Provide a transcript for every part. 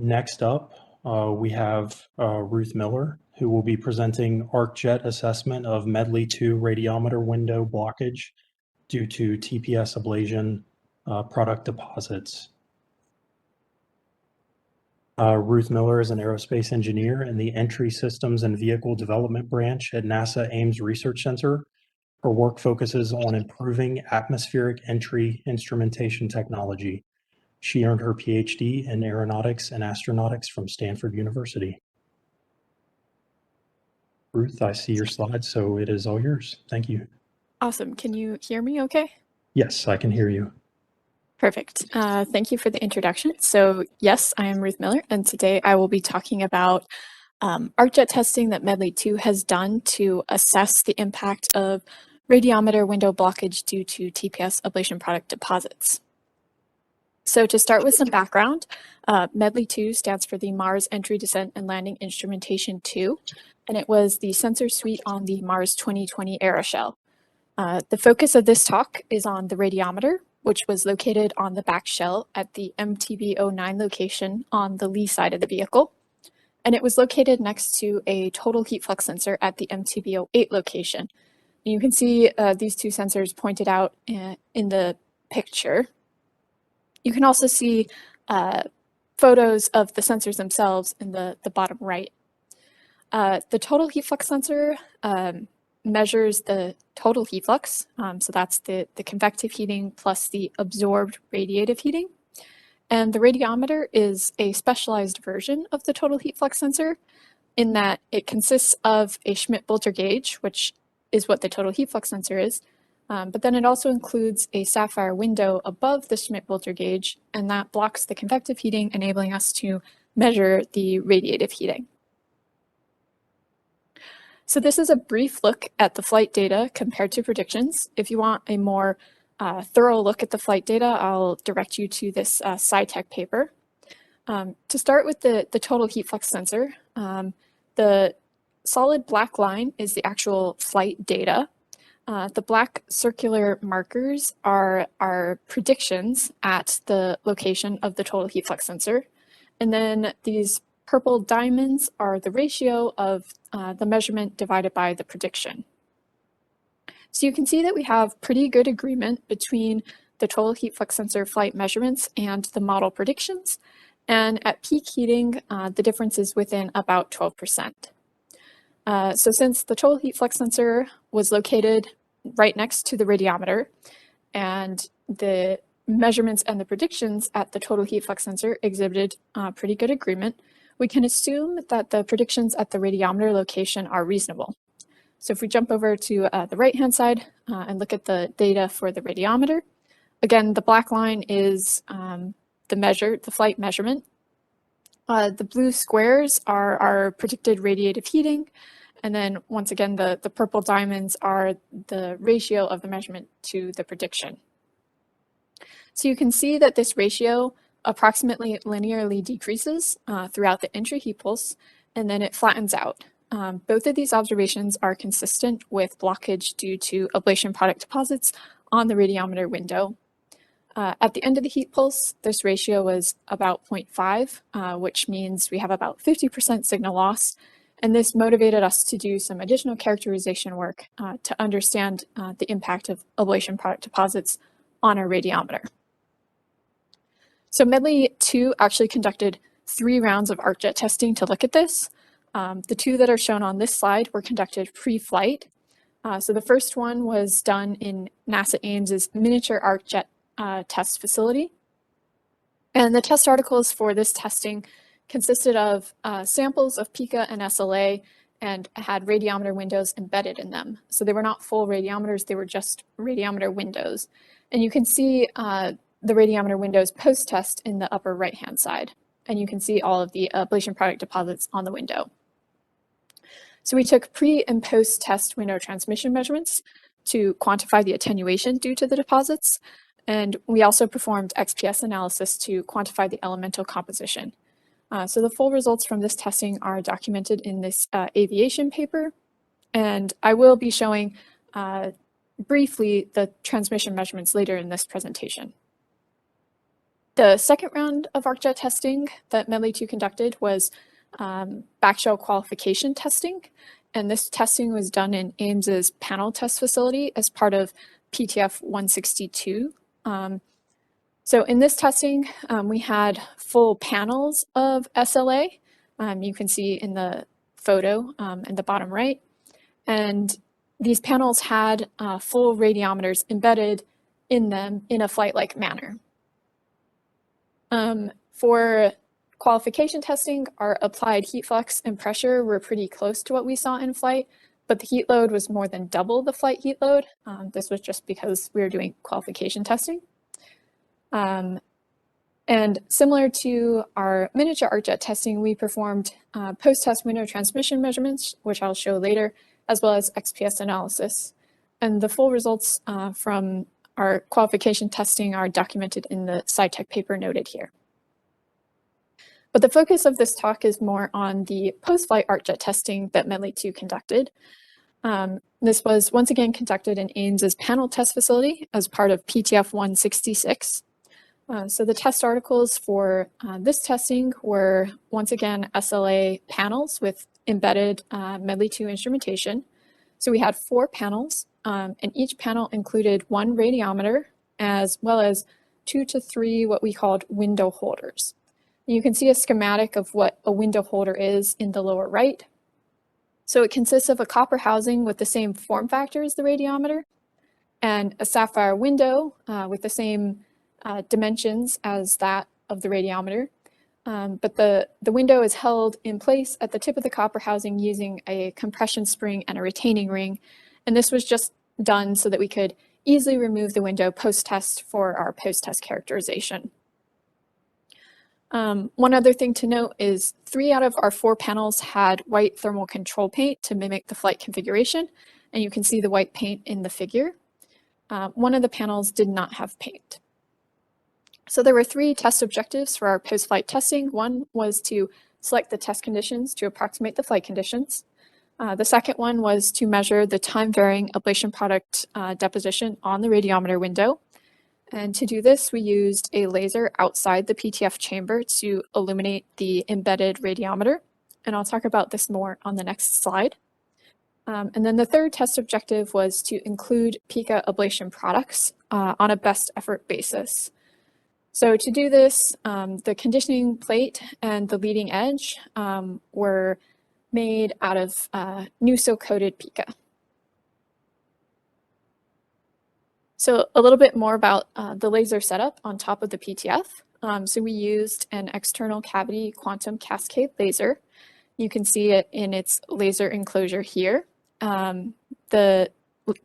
Next up, we have Ruth Miller, who will be presenting ArcJet assessment of Medley 2 radiometer window blockage due to TPS ablation product deposits. Ruth Miller is an aerospace engineer in the Entry Systems and Vehicle Development Branch at NASA Ames Research Center. Her work focuses on improving atmospheric entry instrumentation technology. She earned her PhD in aeronautics and astronautics from Stanford University. Ruth, I see your slides, so it is all yours. Thank you. Awesome. Can you hear me okay? Yes, I can hear you. Perfect. Thank you for the introduction. So yes, I am Ruth Miller, and today I will be talking about ArcJet testing that Medley 2 has done to assess the impact of radiometer window blockage due to TPS ablation product deposits. So to start with some background, Medley 2 stands for the Mars Entry, Descent, and Landing Instrumentation 2, and it was the sensor suite on the Mars 2020 aeroshell. The focus of this talk is on the radiometer, which was located on the back shell at the MTB-09 location on the lee side of the vehicle. And it was located next to a total heat flux sensor at the MTB-08 location. And you can see these two sensors pointed out in the picture. You can also see photos of the sensors themselves in the bottom right. The total heat flux sensor measures the total heat flux, so that's the convective heating plus the absorbed radiative heating. And the radiometer is a specialized version of the total heat flux sensor in that it consists of a Schmidt-Bolter gauge, which is what the total heat flux sensor is, but then it also includes a sapphire window above the Schmidt-Bolter gauge, and that blocks the convective heating, enabling us to measure the radiative heating. So this is a brief look at the flight data compared to predictions. If you want a more thorough look at the flight data, I'll direct you to this SciTech paper. To start with the total heat flux sensor, the solid black line is the actual flight data. The black circular markers are our predictions at the location of the total heat flux sensor. And then these purple diamonds are the ratio of the measurement divided by the prediction. So you can see that we have pretty good agreement between the total heat flux sensor flight measurements and the model predictions. And at peak heating, the difference is within about 12%. So since the total heat flux sensor was located right next to the radiometer, and the measurements and the predictions at the total heat flux sensor exhibited pretty good agreement, we can assume that the predictions at the radiometer location are reasonable. So if we jump over to the right-hand side and look at the data for the radiometer, again, the black line is the flight measurement. The blue squares are our predicted radiative heating. And then once again, the purple diamonds are the ratio of the measurement to the prediction. So you can see that this ratio approximately linearly decreases throughout the entry heat pulse, and then it flattens out. Both of these observations are consistent with blockage due to ablation product deposits on the radiometer window. At the end of the heat pulse, this ratio was about 0.5, which means we have about 50% signal loss. And this motivated us to do some additional characterization work to understand the impact of ablation product deposits on our radiometer. So Medley 2 actually conducted 3 rounds of ArcJet testing to look at this. The 2 that are shown on this slide were conducted pre-flight. So the first one was done in NASA Ames's miniature ArcJet test facility. And the test articles for this testing consisted of samples of Pica and SLA and had radiometer windows embedded in them. So they were not full radiometers, they were just radiometer windows. And you can see the radiometer windows post-test in the upper right-hand side. And you can see all of the ablation product deposits on the window. So we took pre and post-test window transmission measurements to quantify the attenuation due to the deposits. And we also performed XPS analysis to quantify the elemental composition. So the full results from this testing are documented in this aviation paper. And I will be showing briefly the transmission measurements later in this presentation. The second round of ArcJet testing that Medley-2 conducted was backshell qualification testing. And this testing was done in Ames's panel test facility as part of PTF 162. So in this testing, we had full panels of SLA. You can see in the photo in the bottom right. And these panels had full radiometers embedded in them in a flight-like manner. For qualification testing, our applied heat flux and pressure were pretty close to what we saw in flight, but the heat load was more than double the flight heat load. This was just because we were doing qualification testing. And similar to our miniature ArcJet testing, we performed post-test window transmission measurements, which I'll show later, as well as XPS analysis. And the full results from our qualification testing are documented in the SciTech paper noted here. But the focus of this talk is more on the post-flight ArcJet testing that Medley-2 conducted. This was once again conducted in Ames's panel test facility as part of PTF 166. So the test articles for this testing were once again SLA panels with embedded Medley-2 instrumentation. So we had 4 panels, and each panel included 1 radiometer as well as 2 to 3 what we called window holders. You can see a schematic of what a window holder is in the lower right. So it consists of a copper housing with the same form factor as the radiometer and a sapphire window with the same dimensions as that of the radiometer. But the window is held in place at the tip of the copper housing using a compression spring and a retaining ring. And this was just done so that we could easily remove the window post-test for our post-test characterization. One other thing to note is 3 out of our 4 panels had white thermal control paint to mimic the flight configuration. And you can see the white paint in the figure. One of the panels did not have paint. So there were 3 test objectives for our post-flight testing. One was to select the test conditions to approximate the flight conditions. The second one was to measure the time-varying ablation product deposition on the radiometer window. And to do this, we used a laser outside the PTF chamber to illuminate the embedded radiometer. And I'll talk about this more on the next slide. And then the third test objective was to include PICA ablation products on a best effort basis. So to do this, the conditioning plate and the leading edge were made out of NuSil-coated PICA. So a little bit more about the laser setup on top of the PTF. So we used an external cavity quantum cascade laser. You can see it in its laser enclosure here. The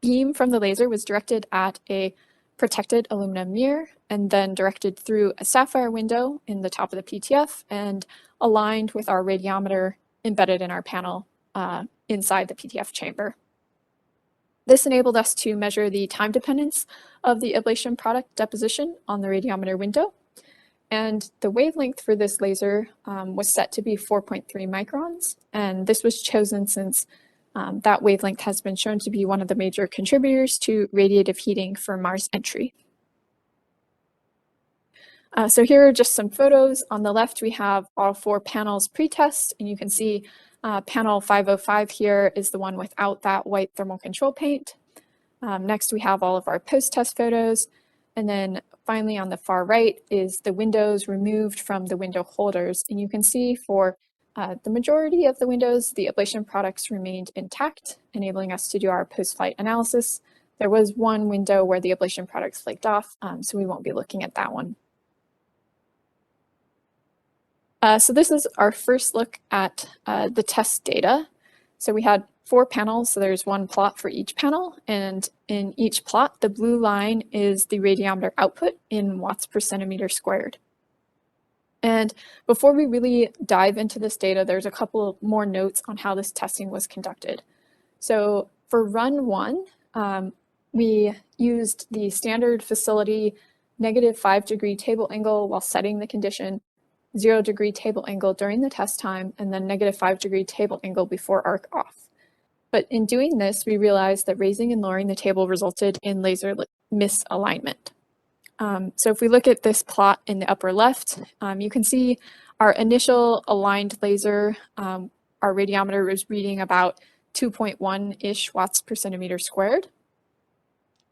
beam from the laser was directed at a protected aluminum mirror and then directed through a sapphire window in the top of the PTF and aligned with our radiometer embedded in our panel inside the PTF chamber. This enabled us to measure the time dependence of the ablation product deposition on the radiometer window. And the wavelength for this laser was set to be 4.3 microns. And this was chosen since that wavelength has been shown to be one of the major contributors to radiative heating for Mars entry. So here are just some photos. On the left, we have all 4 panels pre-test, and you can see panel 505 here is the one without that white thermal control paint. Next, we have all of our post-test photos. And then finally on the far right is the windows removed from the window holders. And you can see for the majority of the windows, the ablation products remained intact, enabling us to do our post-flight analysis. There was one window where the ablation products flaked off, so we won't be looking at that one. So this is our first look at the test data. So we had 4 panels, so there's 1 plot for each panel, and in each plot, the blue line is the radiometer output in watts per centimeter squared. And before we really dive into this data, there's a couple more notes on how this testing was conducted. So for run 1, we used the standard facility -5-degree table angle while setting the condition, 0-degree table angle during the test time, and then -5-degree table angle before arc off. But in doing this, we realized that raising and lowering the table resulted in laser misalignment. So if we look at this plot in the upper left, you can see our initial aligned laser, our radiometer was reading about 2.1-ish watts per centimeter squared.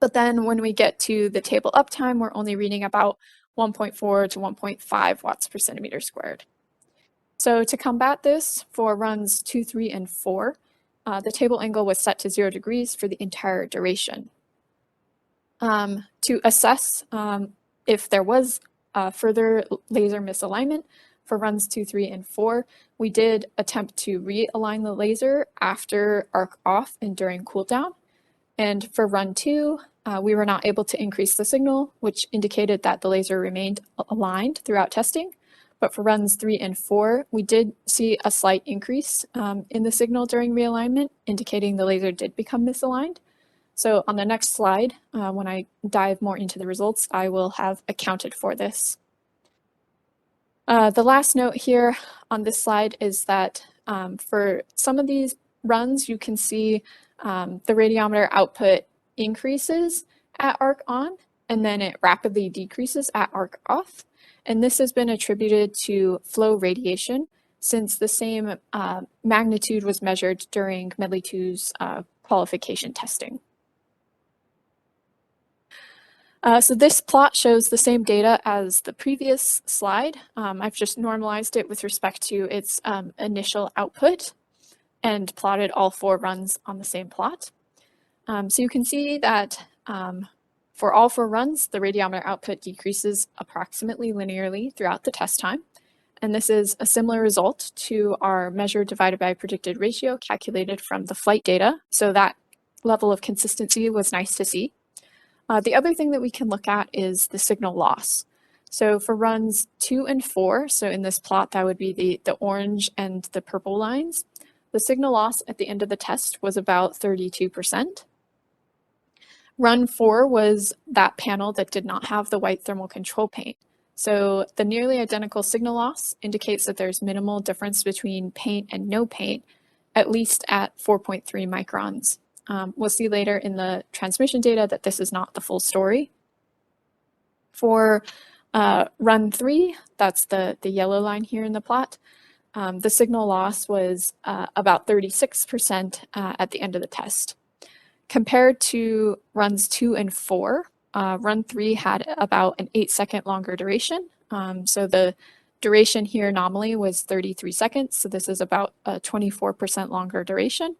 But then when we get to the table uptime, we're only reading about 1.4 to 1.5 watts per centimeter squared. So to combat this, for runs 2, 3, and 4, the table angle was set to 0 degrees for the entire duration. To assess if there was further laser misalignment for runs 2, 3, and 4, we did attempt to realign the laser after arc off and during cooldown. And for run 2, we were not able to increase the signal, which indicated that the laser remained aligned throughout testing. But for runs 3 and 4, we did see a slight increase in the signal during realignment, indicating the laser did become misaligned. So on the next slide, when I dive more into the results, I will have accounted for this. The last note here on this slide is that for some of these runs, you can see the radiometer output increases at arc on, and then it rapidly decreases at arc off. And this has been attributed to flow radiation, since the same magnitude was measured during Medley 2's qualification testing. So this plot shows the same data as the previous slide. I've just normalized it with respect to its initial output and plotted all 4 runs on the same plot. So you can see that for all 4 runs, the radiometer output decreases approximately linearly throughout the test time. And this is a similar result to our measure divided by predicted ratio calculated from the flight data. So that level of consistency was nice to see. The other thing that we can look at is the signal loss. So for runs 2 and 4, so in this plot, that would be the orange and the purple lines, the signal loss at the end of the test was about 32%. Run 4 was that panel that did not have the white thermal control paint. So the nearly identical signal loss indicates that there's minimal difference between paint and no paint, at least at 4.3 microns. We'll see later in the transmission data that this is not the full story. For run 3, that's the yellow line here in the plot, the signal loss was about 36% at the end of the test. Compared to runs 2 and 4, run 3 had about an 8-second longer duration. So the duration here nominally was 33 seconds, so this is about a 24% longer duration.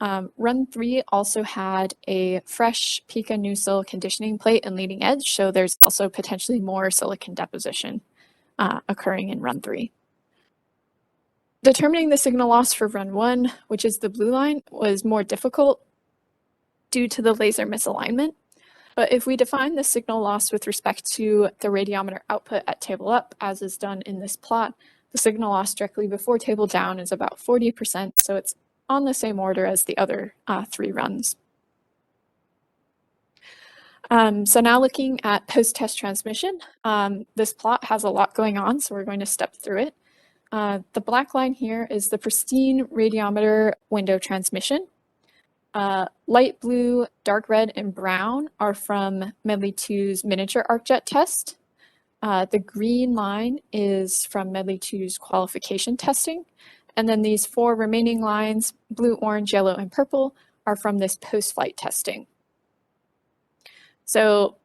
Run 3 also had a fresh Pica NuSil conditioning plate and leading edge, so there's also potentially more silicon deposition occurring in run 3. Determining the signal loss for run 1, which is the blue line, was more difficult due to the laser misalignment. But if we define the signal loss with respect to the radiometer output at table up, as is done in this plot, the signal loss directly before table down is about 40%, so it's on the same order as the other 3 runs. So now looking at post-test transmission, this plot has a lot going on, so we're going to step through it. The black line here is the pristine radiometer window transmission. Light blue, dark red, and brown are from Medley 2's miniature arcjet test. The green line is from Medley 2's qualification testing. And then these 4 remaining lines, blue, orange, yellow, and purple, are from this post-flight testing. So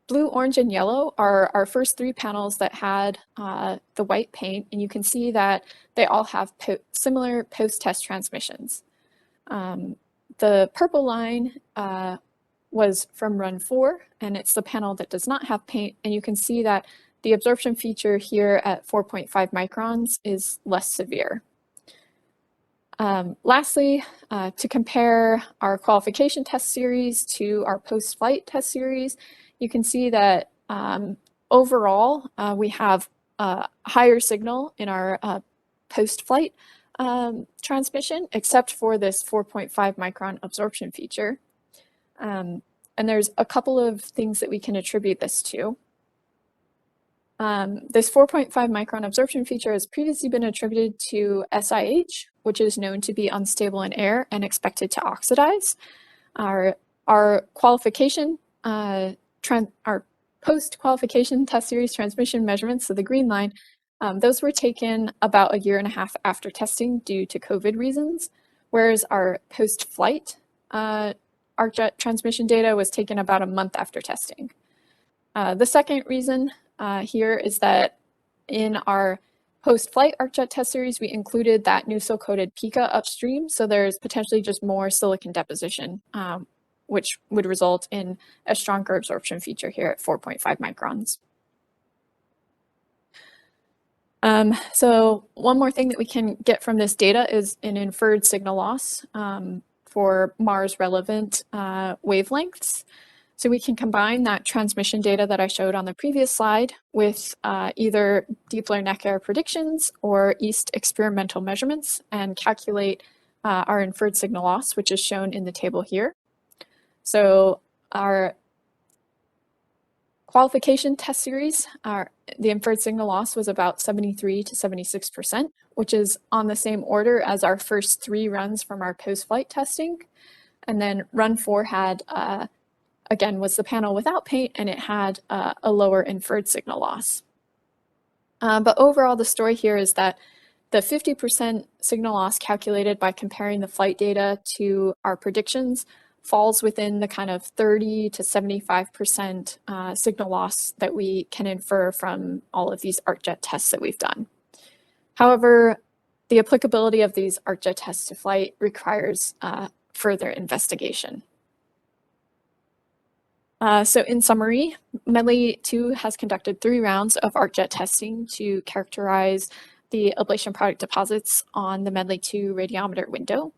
blue, orange, and yellow are our first 3 panels that had the white paint, and you can see that they all have similar post-test transmissions. The purple line was from run 4, and it's the panel that does not have paint, and you can see that the absorption feature here at 4.5 microns is less severe. Lastly, to compare our qualification test series to our post-flight test series, you can see that overall we have a higher signal in our post-flight transmission, except for this 4.5 micron absorption feature. And there's a couple of things that we can attribute this to. This 4.5 micron absorption feature has previously been attributed to SiH, which is known to be unstable in air and expected to oxidize. Our qualification, our post-qualification test series transmission measurements, so the green line, those were taken about a year and a half after testing due to COVID reasons, whereas our post-flight ArcJet transmission data was taken about a month after testing. The second reason here is that in our post-flight ArcJet test series, we included that NuSil-coated pica upstream, so there's potentially just more silicon deposition, which would result in a stronger absorption feature here at 4.5 microns. So one more thing that we can get from this data is an inferred signal loss for Mars relevant wavelengths. So we can combine that transmission data that I showed on the previous slide with either Deepler neck error predictions or EAST experimental measurements and calculate our inferred signal loss, which is shown in the table here. So our qualification test series, the inferred signal loss was about 73 to 76%, which is on the same order as our first 3 runs from our post-flight testing. And then run 4 had, again, was the panel without paint, and it had a lower inferred signal loss. But overall, the story here is that the 50% signal loss calculated by comparing the flight data to our predictions falls within the kind of 30 to 75% signal loss that we can infer from all of these ArcJet tests that we've done. However, the applicability of these ArcJet tests to flight requires further investigation. So in summary, Medley 2 has conducted 3 rounds of ArcJet testing to characterize the ablation product deposits on the Medley 2 radiometer window.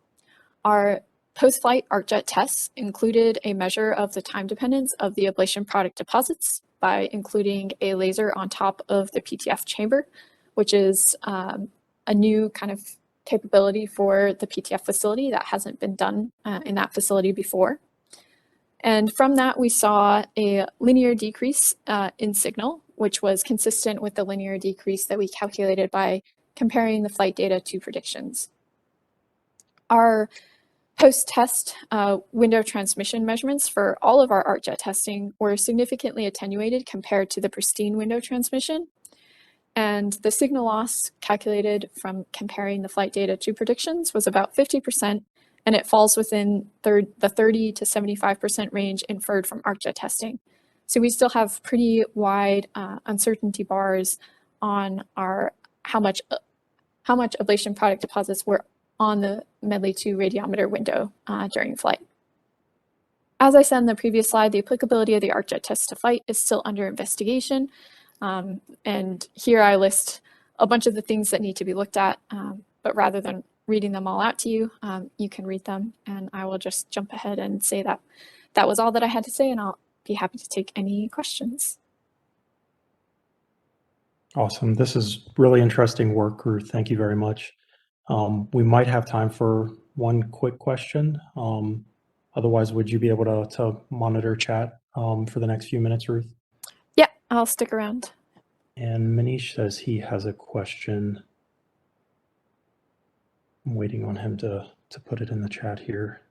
Our post-flight ArcJet tests included a measure of the time dependence of the ablation product deposits by including a laser on top of the PTF chamber, which is a new kind of capability for the PTF facility that hasn't been done in that facility before. And from that, we saw a linear decrease in signal, which was consistent with the linear decrease that we calculated by comparing the flight data to predictions. Our post-test window transmission measurements for all of our ArcJet testing were significantly attenuated compared to the pristine window transmission. And the signal loss calculated from comparing the flight data to predictions was about 50%, and it falls within the 30 to 75% range inferred from ArcJet testing. So we still have pretty wide uncertainty bars on our how much ablation product deposits were on the Medley 2 radiometer window during flight. As I said in the previous slide, the applicability of the ArcJet test to flight is still under investigation. And here I list a bunch of the things that need to be looked at, but rather than reading them all out to you, you can read them, and I will just jump ahead and say that that was all that I had to say, and I'll be happy to take any questions. Awesome. This is really interesting work, Ruth. Thank you very much. We might have time for one quick question. Otherwise, would you be able to monitor chat for the next few minutes, Ruth? Yeah, I'll stick around. And Manish says he has a question. I'm waiting on him to put it in the chat here.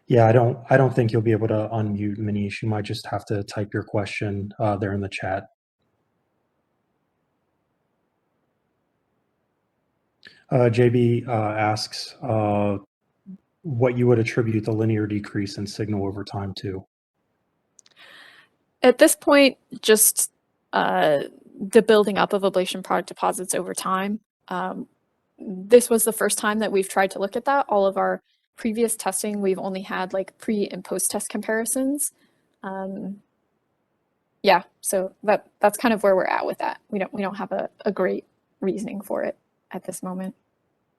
Yeah, I don't think you'll be able to unmute, Manish. You might just have to type your question there in the chat. JB asks what you would attribute the linear decrease in signal over time to. At this point, just the building up of ablation product deposits over time. This was the first time that we've tried to look at that. All of our previous testing, we've only had like pre and post test comparisons. Yeah, so that's kind of where we're at with that. We don't have a great reasoning for it at this moment.